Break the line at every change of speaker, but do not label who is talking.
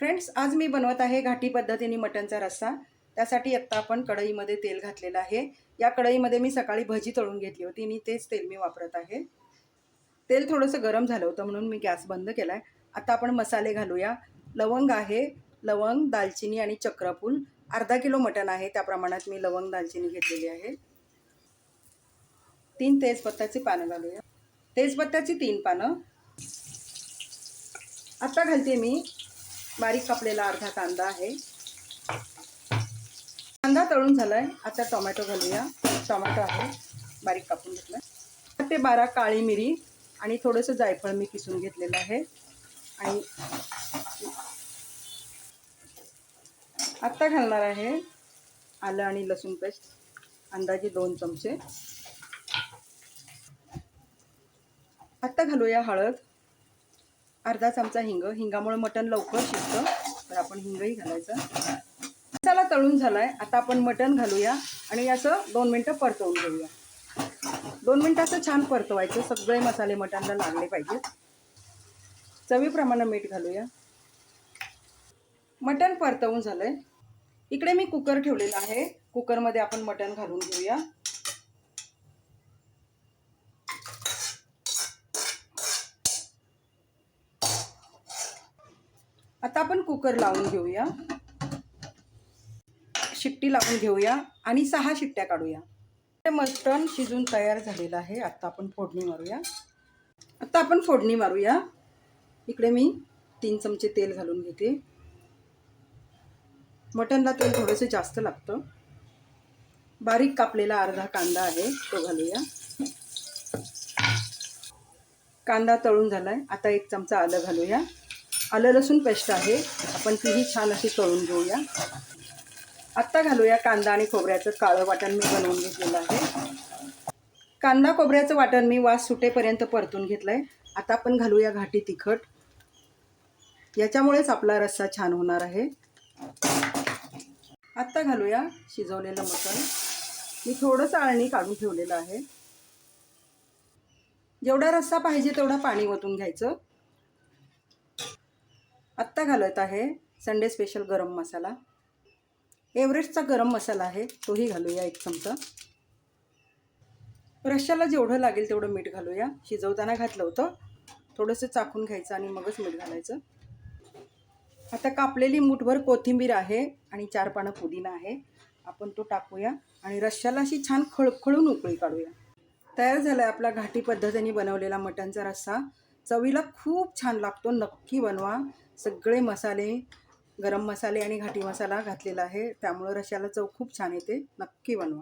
Friends, आज मी बनवत आहे घाटी पद्धतीने मटणचा रस्सा। त्यासाठी आता आपण कढईमध्ये तेल घातलेलं आहे। या कढईमध्ये मी सकाळी भजी तळून घेतली होती आणि तेच तेल मी वापरत आहे। तेल थोडंसं गरम झालं होतं म्हणून मी गॅस बंद केलाय। आता आपण मसाले घालूया। लवंग आहे, लवंग, दालचिनी आणि चक्रफूल। अर्धा किलो मटण आहे, त्या प्रमाणात मी लवंग दालचिनी घेतलेली आहे। 3 तेजपत्त्याची पानं घालूया। तेजपत्त्याची 3 पानं। आता घालते मी बारीक कापलेला अर्धा कांदा आहे। कांदा तळून झालाय। आता टोमॅटो घालूया। टोमॅटो आहे, बारीक कापून घेतलाय। 8 ते 12 काळी मिरी आणि थोडंसं जायफळ मी किसून घेतलेलं आहे। आणि आता घालणार आहे आलं आणि लसूण पेस्ट, अंदाजे 2 चमचे। आता घालूया हळद, अर्धा चमचा हिंग। हिंगामुळे मटण लवकर शिजतं, तर आपण हिंगही घालायचं। मसाला तळून झालाय। आता आपण मटण घालूया आणि असं 2 मिनिटं परतवून घेऊया। 2 मिनिटं असं छान परतवायचं, सगळे मसाले मटणला लागले पाहिजेत। चवीप्रमाणे मीठ घालूया। मटण परतवून झालंय। इकडे मी कुकर ठेवलेला आहे। कुकरमध्ये आपण मटण घालून घेऊया। आता आपण कुकर लावून घेऊया, शिट्टी लावून घेऊया आणि 6 शिट्ट्या काढूया। मटण शिजून तयार झालेलं आहे। आता आपण फोडणी मारूया। इकडे मी 3 चमचे तेल घालून घेते। मटणला तेल थोडंसं जास्त लागतं। बारीक कापलेला अर्धा कांदा आहे, तो घालूया। कांदा तळून झालाय। आता 1 चमचा आलं घालूया। आलं लसूण पेस्ट आहे, आपण तीही छान अशी तळून घेऊया। आता घालूया कांदा आणि खोबऱ्याचं काळं वाटण मी बनवून घेतलेलं आहे। कांदा खोबऱ्याचं वाटण मी वास सुटेपर्यंत परतून घेतलंय। आता आपण घालूया घाटी तिखट, याच्यामुळेच आपला रस्सा छान होणार आहे। आता घालूया शिजवलेलं मटण। मी थोडंसं आळणी काढून ठेवलेलं आहे। जेवढा रस्सा पाहिजे तेवढा पाणी ओतून घ्यायचं। आत्ता घालत आहे संडे स्पेशल गरम मसाला। एव्हरेस्टचा गरम मसाला आहे, तोही घालूया 1 चमचा। रश्श्याला जेवढं लागेल तेवढं मीठ घालूया। शिजवताना घातलं होतं, थोडंसं चाखून घ्यायचं आणि मगच मीठ घालायचं। आता कापलेली मुठभर कोथिंबीर आहे आणि 4 पानं पुदिना आहे, आपण तो टाकूया आणि रश्श्याला अशी छान खळखळून उकळी काढूया। तयार झाला आहे आपला घाटी पद्धतीने बनवलेला मटणचा रस्सा। चवीला खूप छान लागतो, नक्की बनवा। सगळे मसाले, गरम मसाले आणि घाटी मसाला घातलेला आहे, त्यामुळे रश्श्याला चव खूप छान येते। नक्की बनवा।